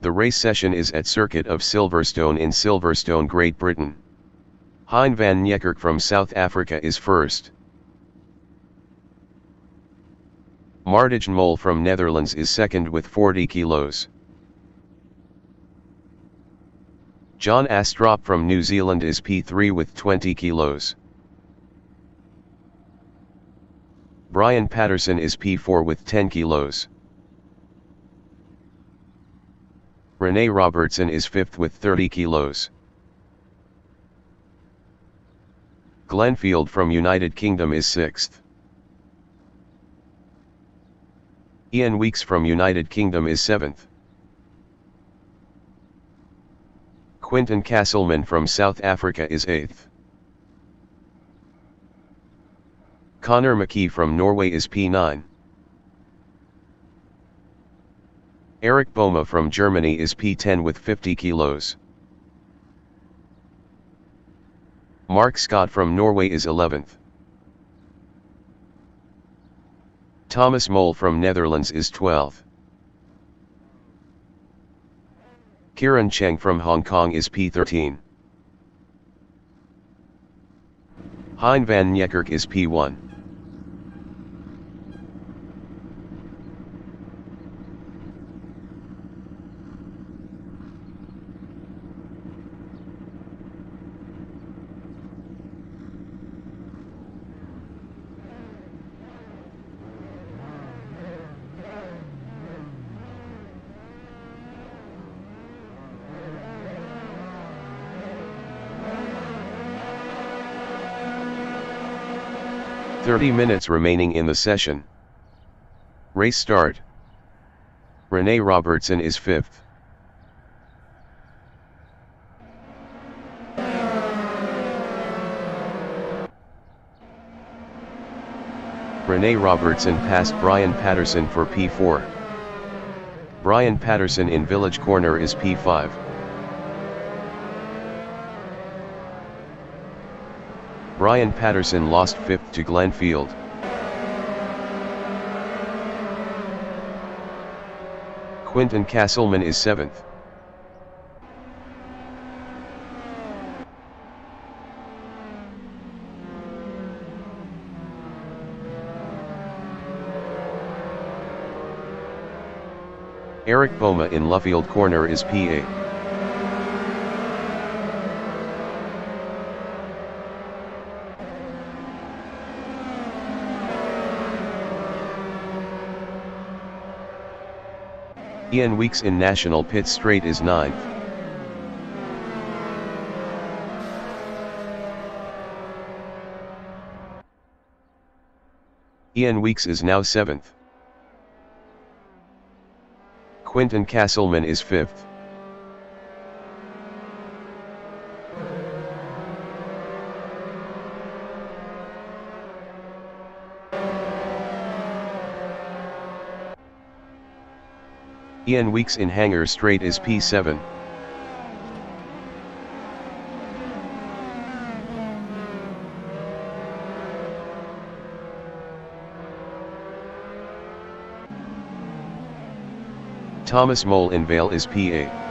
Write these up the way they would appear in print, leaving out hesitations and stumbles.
The race session is at Circuit of Silverstone in Silverstone, Great Britain. Hein van Niekerk from South Africa is first. Martijn Mol from Netherlands is second with 40 kilos. John Astrop from New Zealand is P3 with 20 kilos. Brian Patterson is P4 with 10 kilos. Rene Robertson is 5th with 30 kilos. Glenfield from United Kingdom is 6th. Ian Weeks from United Kingdom is 7th. Quinton Castleman from South Africa is 8th. Connor McKee from Norway is P9. Eric Boma from Germany is P10 with 50 kilos. Mark Scott from Norway is 11th. Thomas Mole from Netherlands is 12th. Kieran Cheng from Hong Kong is P13. Hein van Niekerk is P1. "30 minutes remaining in the session. Race start. Rene Robertson is 5th. Rene Robertson passed Brian Patterson for P4. Brian Patterson in Village Corner is P5. Brian Patterson lost 5th to Glenfield. Quinton Castleman is 7th. Eric Boma in Luffield Corner is P8. Ian Weeks in National Pit Straight is 9th. Ian Weeks is now 7th. Quinton Castleman is 5th. Ian Weeks in Hanger Straight is P7. Thomas Mole in Vale is P8.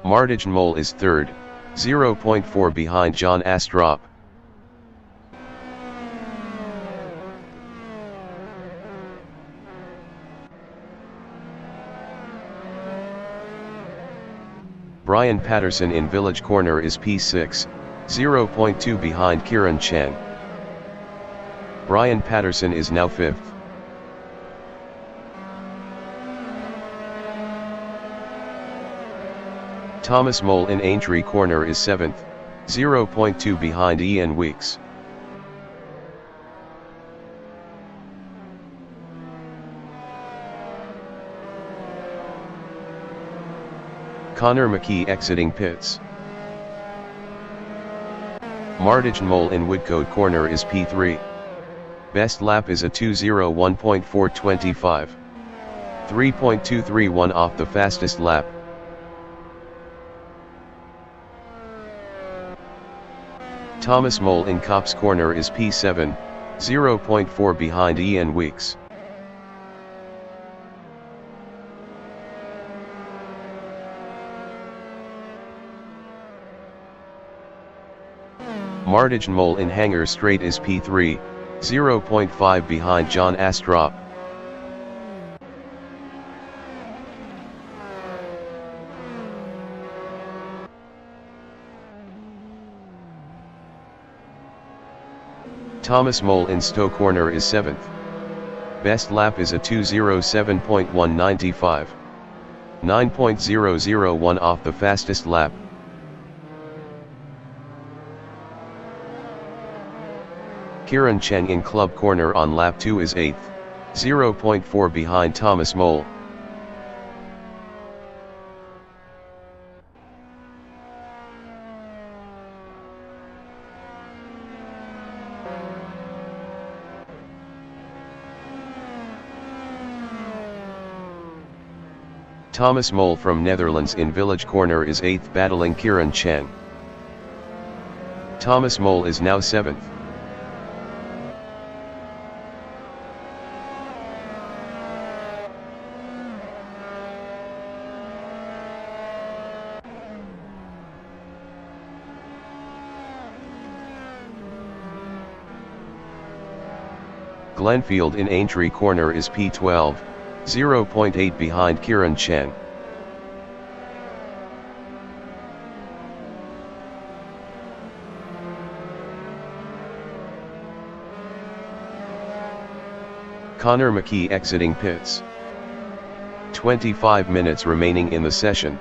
Martijn Mole is 3rd, 0.4 behind John Astrop. Brian Patterson in Village Corner is P6, 0.2 behind Kieran Cheng. Brian Patterson is now 5th. Thomas Mole in Aintree Corner is 7th, 0.2 behind Ian Weeks. Connor McKee exiting pits. Martijn Mole in Woodcote Corner is P3. Best lap is a 2:01.425. 3.231 off the fastest lap. Thomas Mole in Kopp's corner is P7, 0.4 behind Ian Weeks. Martijn Mole in Hanger Straight is P3, 0.5 behind John Astrup. Thomas Mole in Stowe corner is 7th. Best lap is a 2:07.195. 9.001 off the fastest lap. Kieran Cheng in Club corner on lap 2 is 8th, 0.4 behind Thomas Mole. Thomas Mole from Netherlands in Village corner is 8th battling Kieran Cheng. Thomas Mole is now 7th. Glenfield in Aintree corner is P12, 0.8 behind Kieran Cheng. Connor McKee exiting pits. 25 minutes remaining in the session.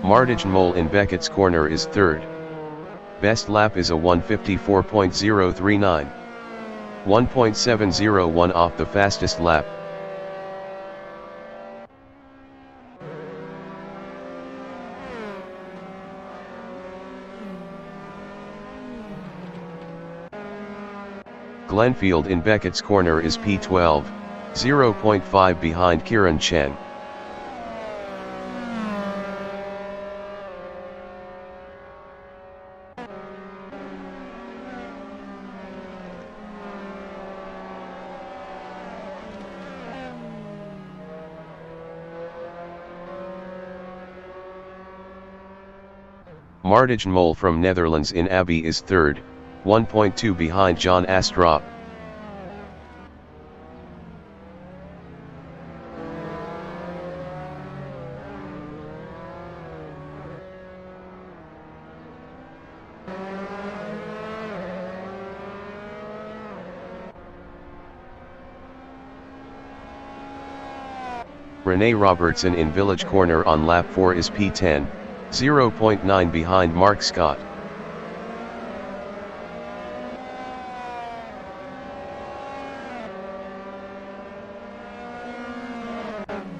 Martijn Mole in Beckett's corner is 3rd. Best lap is a 1:54.039. 1.701 off the fastest lap. Glenfield in Beckett's corner is P12, 0.5 behind Kieran Cheng. Martijn Mole from Netherlands in Abbey is 3rd, 1.2 behind John Astrup. Rene Robertson in Village corner on lap 4 is P10, 0.9 behind Mark Scott.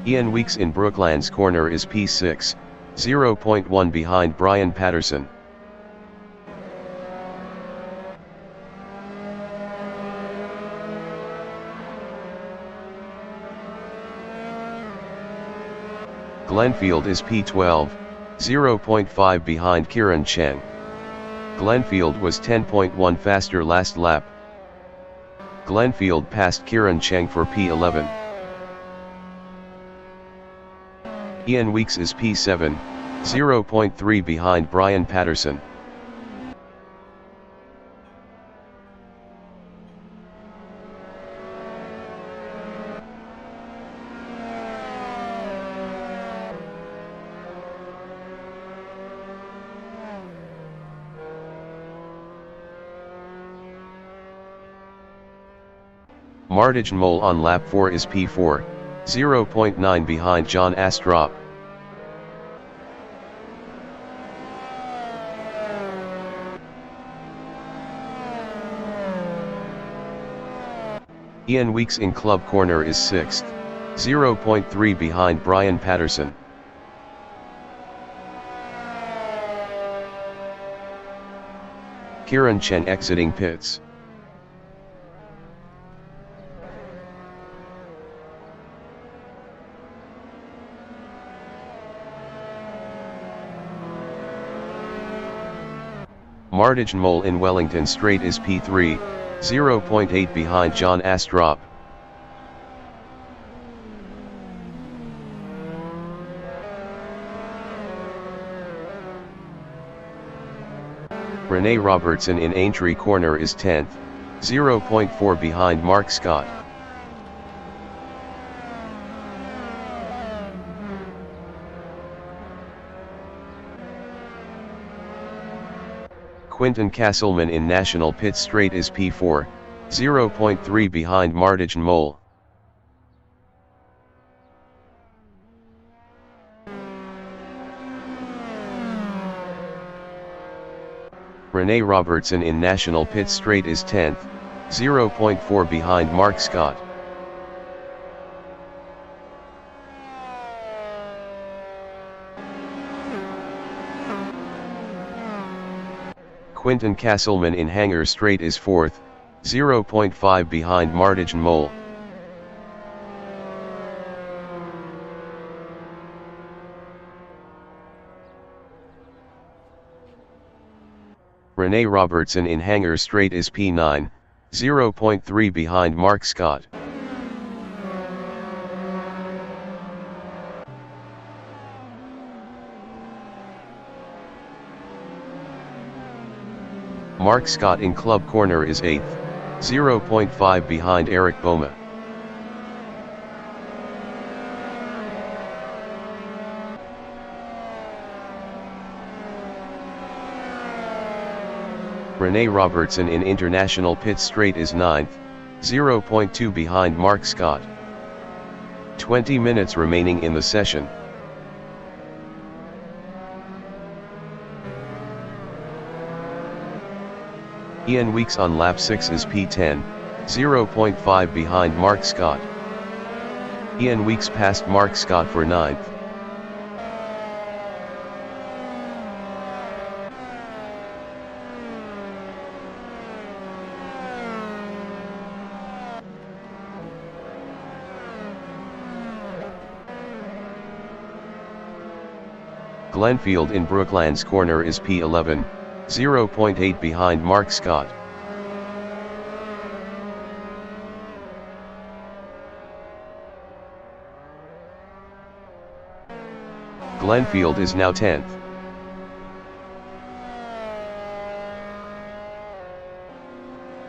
Ian Weeks in Brooklands corner is P6, 0.1 behind Brian Patterson. Glenfield is P12, 0.5 behind Kieran Cheng. Glenfield was 10.1 faster last lap. Glenfield passed Kieran Cheng for P11. Ian Weeks is P7, 0.3 behind Brian Patterson. Martijn Mole on lap 4 is P4, 0.9 behind John Astrup. Ian Weeks in Club corner is 6th, 0.3 behind Brian Patterson. Kieran Cheng exiting pits. Martijn Mol in Wellington Straight is P3, 0.8 behind John Astrup. Rene Robertson in Aintree Corner is 10th, 0.4 behind Mark Scott. Quinten Castleman in National Pit Straight is P4, 0.3 behind Martijn Mol. Rene Robertson in National Pit Straight is 10th, 0.4 behind Mark Scott. Quinten Castleman in Hangar Straight is 4th, 0.5 behind Martijn Mol. Rene Robertson in Hangar Straight is P9, 0.3 behind Mark Scott. Mark Scott in Club Corner is 8th, 0.5 behind Eric Boma. Rene Robertson in International Pit Straight is 9th, 0.2 behind Mark Scott. 20 minutes remaining in the session. Ian Weeks on lap 6 is P10, 0.5 behind Mark Scott. Ian Weeks passed Mark Scott for 9th. Glenfield in Brooklands Corner is P11, 0.8 behind Mark Scott. Glenfield is now 10th.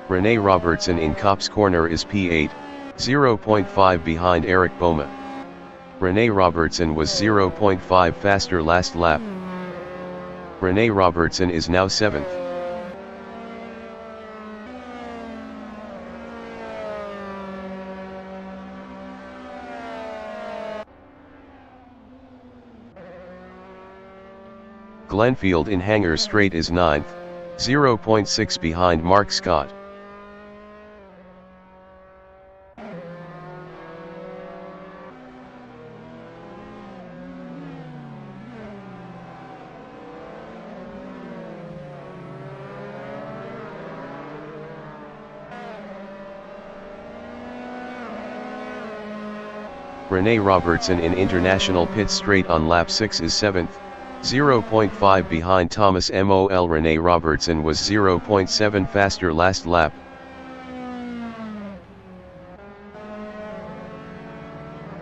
Rene Robertson in Copse Corner is P8, 0.5 behind Eric Boma. Rene Robertson was 0.5 faster last lap. Rene Robertson is now 7th. Glenfield in Hangar Straight is 9th, 0.6 behind Mark Scott. Rene Robertson in International Pit Straight on lap 6 is 7th, 0.5 behind Thomas Mol. Rene Robertson was 0.7 faster last lap.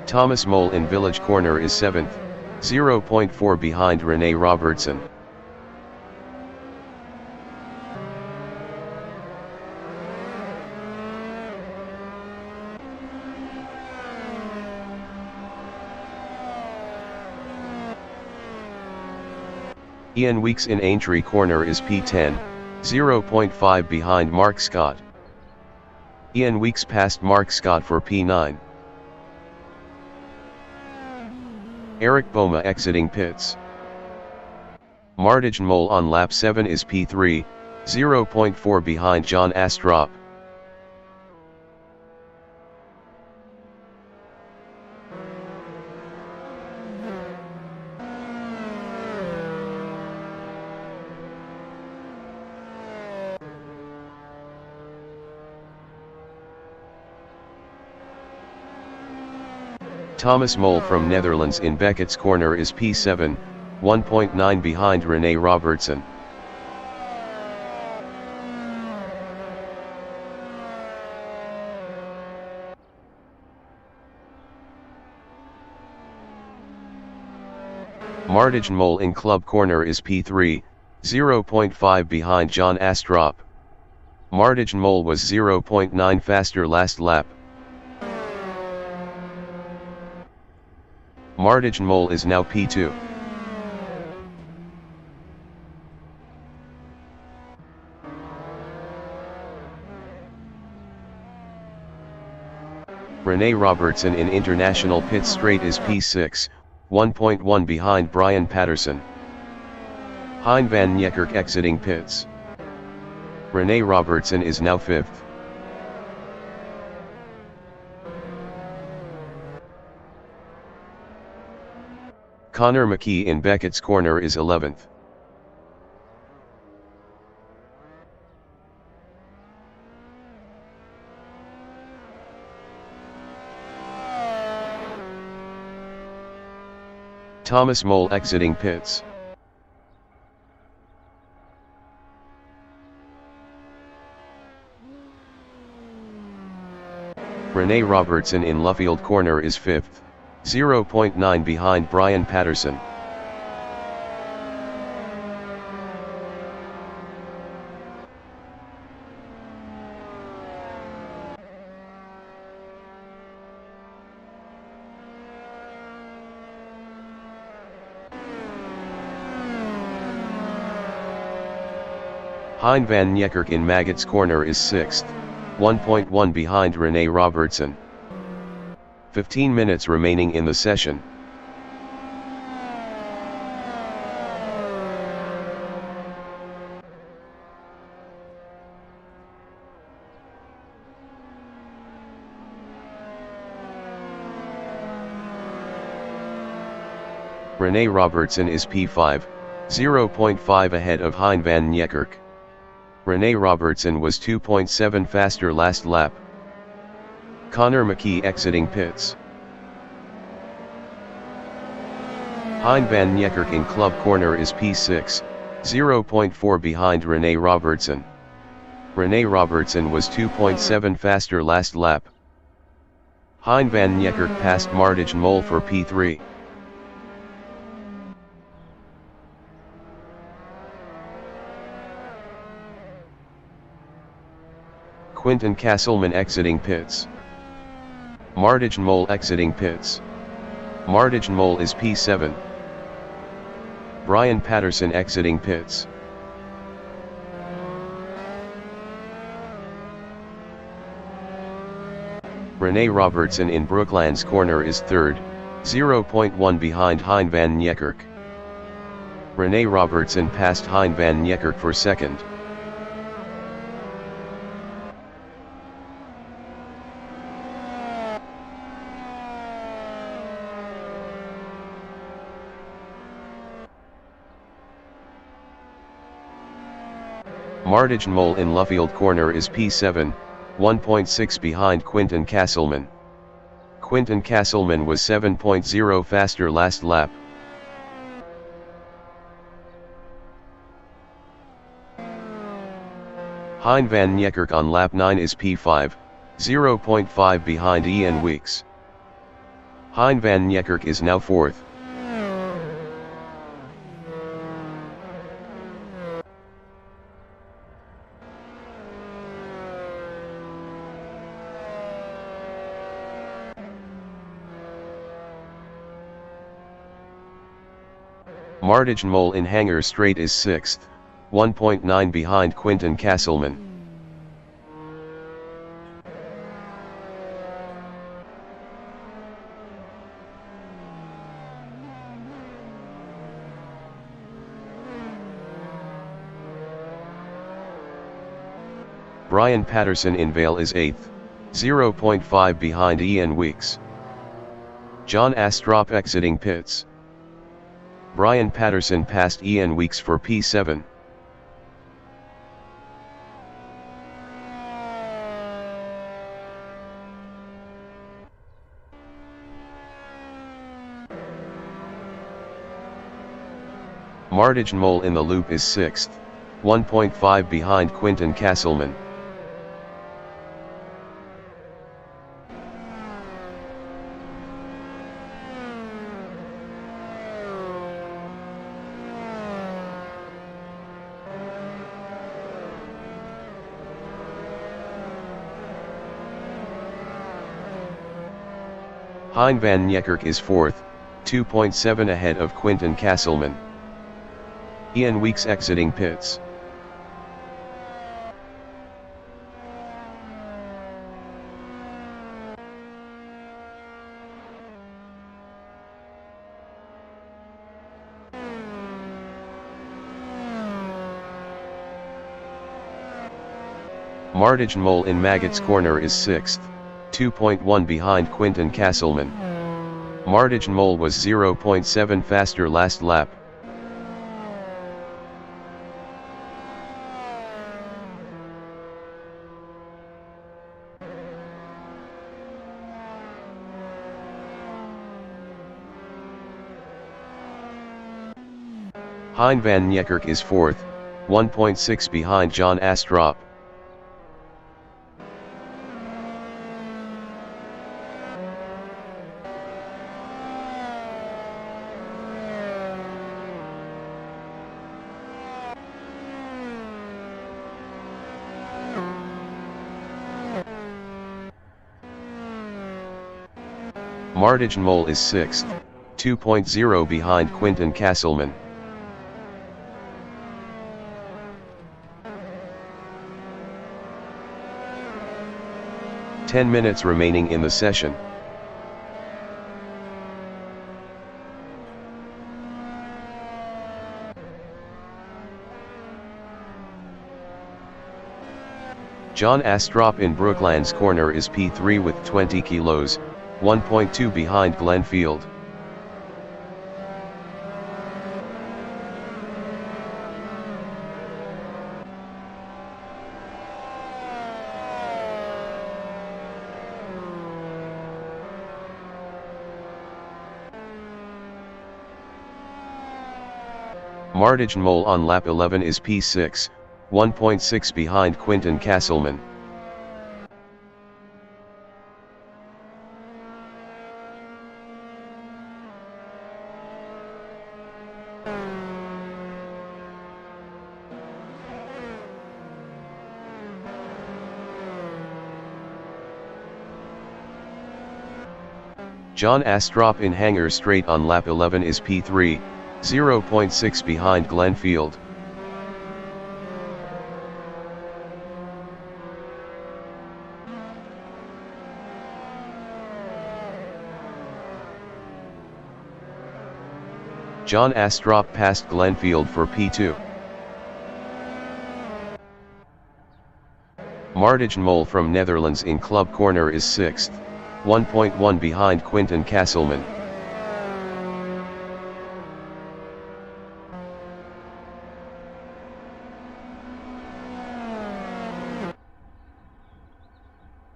Thomas Mol in Village Corner is 7th, 0.4 behind Rene Robertson. Ian Weeks in Aintree Corner is P10, 0.5 behind Mark Scott. Ian Weeks passed Mark Scott for P9. Eric Boma exiting pits. Martijn Mol on lap 7 is P3, 0.4 behind John Astrup. Thomas Mol from Netherlands in Beckett's Corner is P7, 1.9 behind Rene Robertson. Mole in club corner is P3, 0.5 behind John Astrop. Mole was 0.9 faster last lap. Mole is now P2. Rene Robertson in international pit straight is P6, 1.1 behind Brian Patterson. Hein van Niekerk exiting pits. Rene Robertson is now 5th. Connor McKee in Beckett's corner is 11th. Thomas Mole exiting pits. Rene Robertson in Luffield corner is 5th, 0.9 behind Brian Patterson. Hein van Niekerk in Maggot's corner is 6th, 1.1 behind Rene Robertson. 15 minutes remaining in the session. Rene Robertson is P5, 0.5 ahead of Hein van Niekerk. Rene Robertson was 2.7 faster last lap. Connor McKee exiting pits. Hein van Niekerk in club corner is P6, 0.4 behind Rene Robertson. Rene Robertson was 2.7 faster last lap. Hein van Niekerk passed Mole for P3. Quinton Castleman exiting pits. Mole exiting pits. Mole is P7. Brian Patterson exiting pits. Rene Robertson in Brooklands corner is 3rd, 0.1 behind Hein van Niekerk. Rene Robertson passed Hein van Niekerk for 2nd. Mole in Luffield corner is P7, 1.6 behind Quinton Castleman. Quinton Castleman was 7.0 faster last lap. Hein van Niekerk on lap 9 is P5, 0.5 behind Ian Weeks. Hein van Niekerk is now 4th. Mole in Hanger Straight is 6th, 1.9 behind Quinton Castleman. Brian Patterson in Vale is 8th, 0.5 behind Ian Weeks. John Astrop exiting pits. Brian Patterson passed Ian Weeks for P7. Mole in the loop is 6th, 1.5 behind Quinton Castleman. Hein van Niekerk is 4th, 2.7 ahead of Quinten Kasselman. Ian Weeks exiting pits. Martijn Mol in Maggot's corner is 6th, 2.1 behind Quinten Kasselman. Martijn Mol was 0.7 faster last lap. Hein van Niekerk is 4th, 1.6 behind John Astrup. Martijn Mol is 6th, 2.0 behind Quinten Kasselman. "10 minutes remaining in the session. John Astrup in Brooklands corner is P3 with 20 kilos, 1.2 behind Glenfield. Martijn Mol on lap 11 is P6, 1.6 behind Quinten Kasselman. John Astrup in Hanger Straight on lap 11 is P3, 0.6 behind Glenfield. John Astrup passed Glenfield for P2. Martijn Mol from Netherlands in Club corner is 6th, 1.1 behind Quinten Kasselman.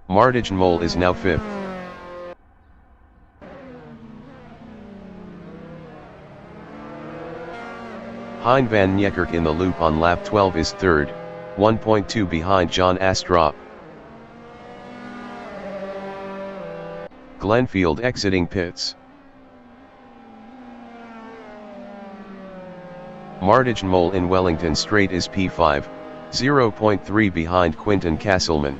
Martijn Mol is now 5th. Hein van Niekerk in the loop on lap 12 is 3rd, 1.2 behind John Astrup. Glenfield exiting pits. Martijn Mol in Wellington Straight is P5, 0.3 behind Quinten Kasselman.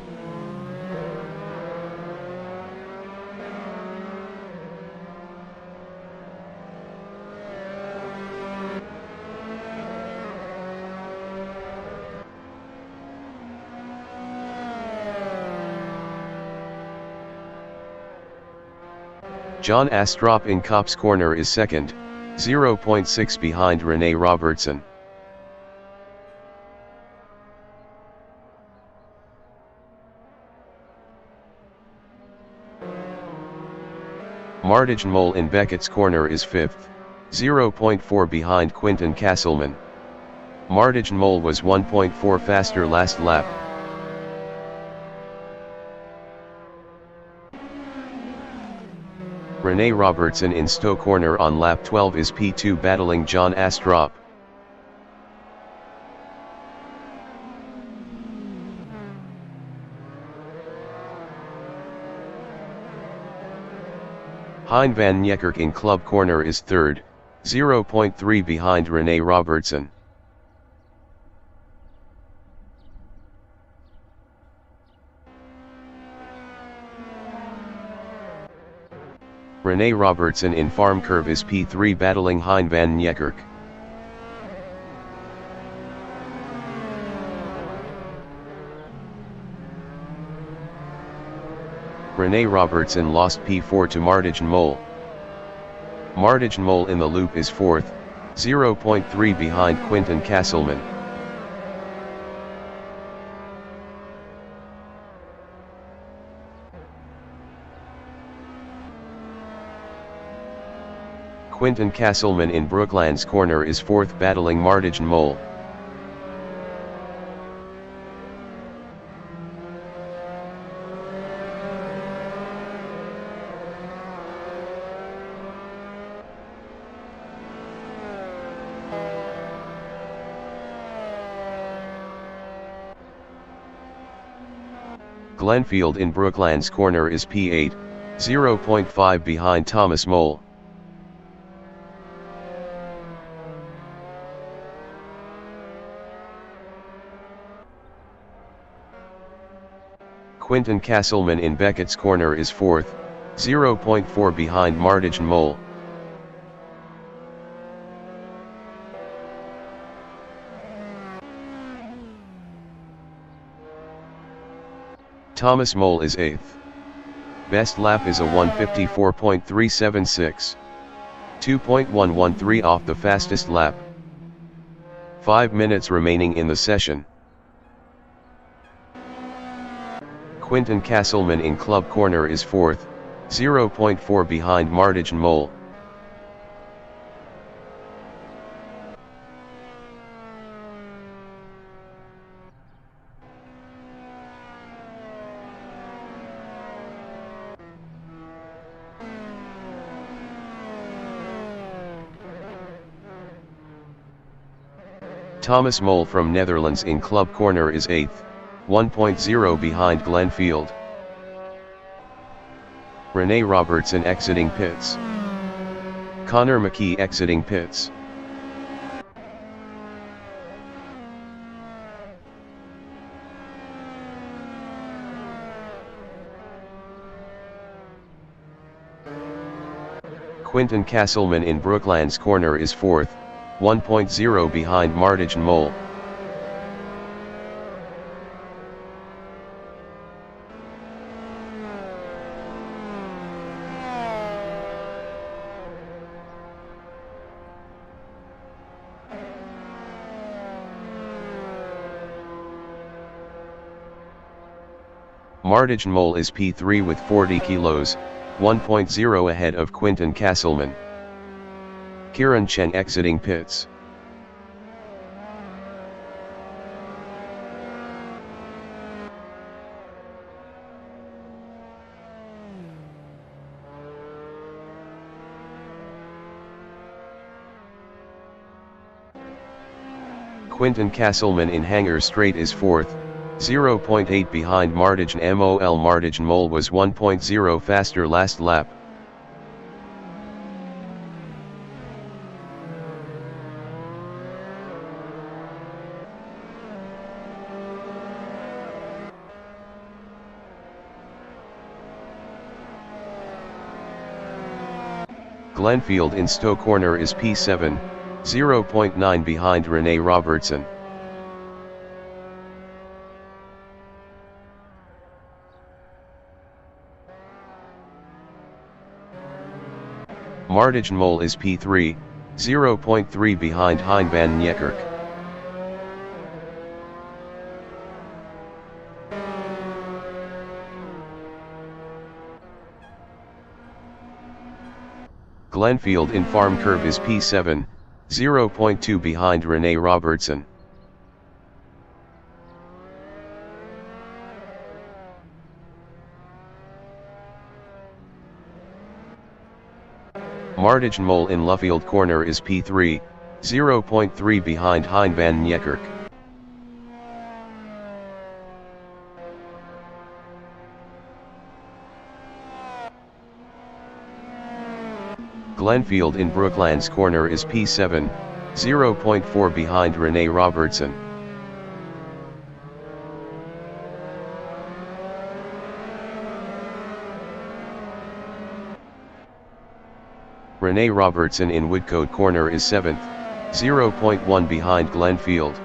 John Astrup in Kopp's corner is 2nd, 0.6 behind Rene Robertson. Martijn Mol in Beckett's corner is 5th, 0.4 behind Quinten Kasselman. Martijn Mol was 1.4 faster last lap. Rene Robertson in Stowe corner on lap 12 is P2 battling John Astrup. Hein van Niekerk in Club corner is 3rd, 0.3 behind Rene Robertson. Rene Robertson in farm curve is P3 battling Hein van Niekerk. Rene Robertson lost P4 to Martijn Mol. Martijn Mol in the loop is 4th, 0.3 behind Quinten Kasselman. Quinten Kasselman in Brooklands corner is 4th battling Martijn Mol. Glenfield in Brooklands corner is P8, 0.5 behind Thomas Mole. Quinten Kasselman in Beckett's corner is 4th, 0.4 behind Martijn Mol. Thomas Mole is 8th. Best lap is a 1:54.376. 2.113 off the fastest lap. 5 minutes remaining in the session. Quinten Kasselman in club corner is 4th, 0.4 behind Martijn Mol. Thomas Mole from Netherlands in club corner is 8th, 1.0 behind Glenfield. Rene Robertson exiting pits. Connor McKee exiting pits. Quinten Kasselman in Brooklands corner is 4th, 1.0 behind Martijn Mol. Martijn Mol is P3 with 40 kilos, 1.0 ahead of Quinten Kasselman. Kieran Chen exiting pits. Quinten Kasselman in Hanger Straight is 4th, 0.8 behind Martijn Mol. Martijn Mol was 1.0 faster last lap. Glenfield in Stowe corner is P7, 0.9 behind Rene Robertson. Martijn Mol is P3, 0.3 behind Hein van Niekerk. Glenfield in farm curve is P7, 0.2 behind Rene Robertson. Martijn Mol in Luffield corner is P3, 0.3 behind Hein van Niekerk. Glenfield in Brooklands corner is P7, 0.4 behind Rene Robertson. Rene Robertson in Woodcote Corner is 7th, 0.1 behind Glenfield.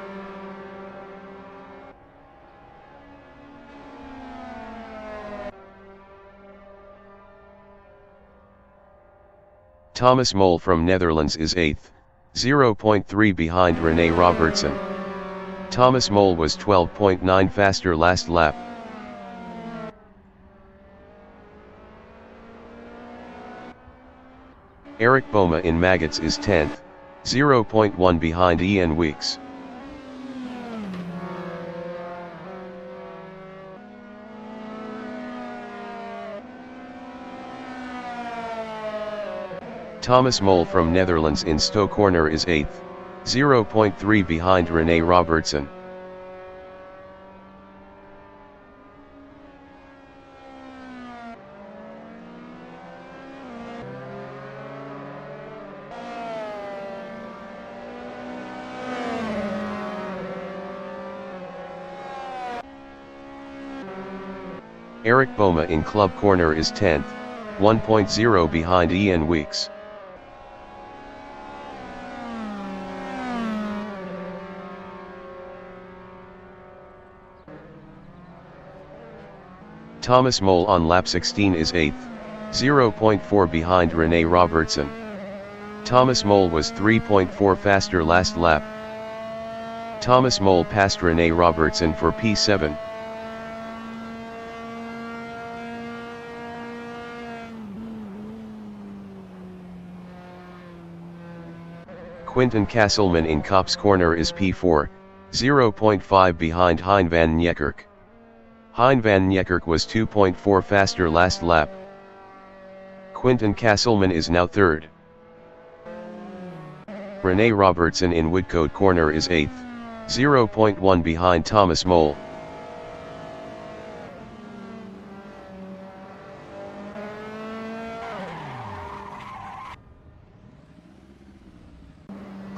Thomas Mole from Netherlands is 8th, 0.3 behind Rene Robertson. Thomas Mole was 12.9 faster last lap. Eric Boma in Maggots is 10th, 0.1 behind Ian Weeks. Thomas Mole from Netherlands in Stowe Corner is 8th, 0.3 behind Rene Robertson. Eric Boma in Club Corner is 10th, 1.0 behind Ian Weeks. Thomas Mole on lap 16 is 8th, 0.4 behind Rene Robertson. Thomas Mole was 3.4 faster last lap. Thomas Mole passed Rene Robertson for P7. Quinten Castleman in Kops Corner is P4, 0.5 behind Hein van Niekerk. Hein van Niekerk was 2.4 faster last lap. Quinten Castleman is now 3rd. Rene Robertson in Woodcote Corner is 8th, 0.1 behind Thomas Mole.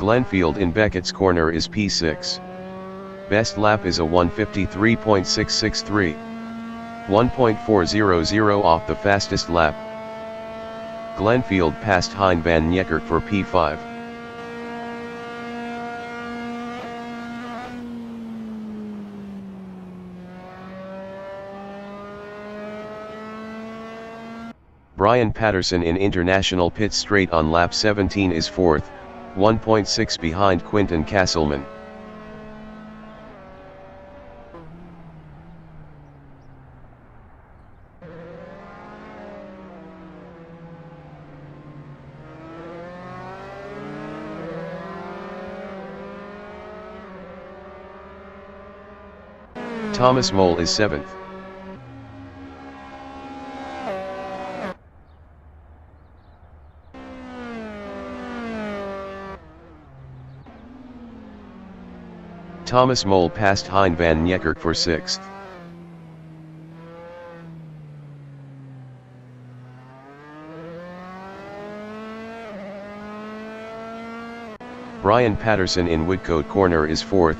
Glenfield in Beckett's Corner is P6. Best lap is a 1:53.663. 1.400 off the fastest lap. Glenfield passed Hein van Niekerk for P5. Brian Patterson in International Pit Straight on lap 17 is 4th, 1.6 behind Quinten Castleman. Thomas Mole is 7th. Thomas Mole passed Hein van Niekerk for 6th. Brian Patterson in Woodcote Corner is 4th,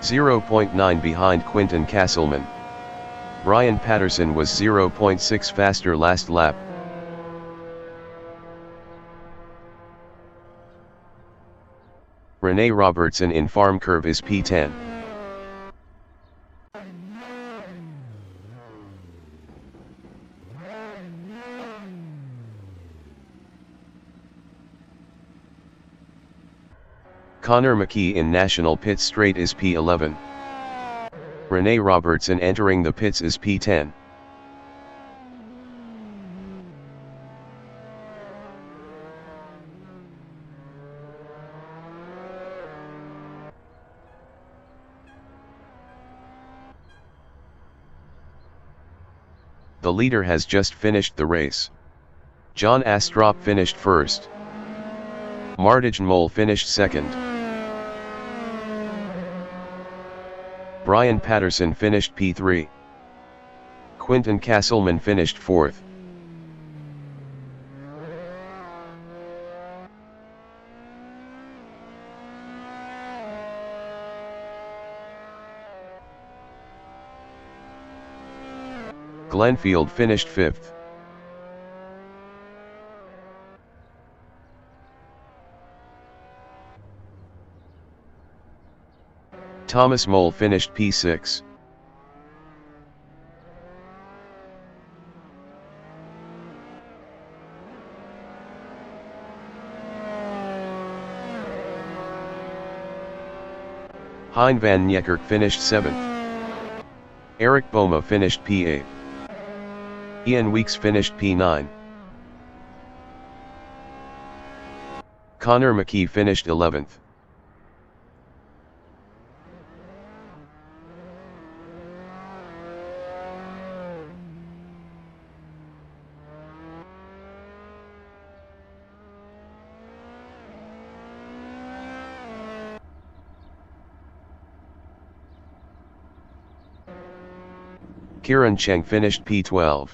0.9 behind Quinten Castleman. Brian Patterson was 0.6 faster last lap. Rene Robertson in Farm Curve is P10. Connor McKee in National Pit Straight is P11. Rene Robertson entering the pits is P10. The leader has just finished the race. John Astrup finished first. Martijn Mol finished second. Brian Patterson finished P3. Quinten Castleman finished 4th. Glenfield finished 5th. Thomas Mole finished P6. Hein van Niekerk finished 7th. Eric Boma finished P8. Ian Weeks finished P9. Connor McKee finished 11th. Kieran Cheng finished P12.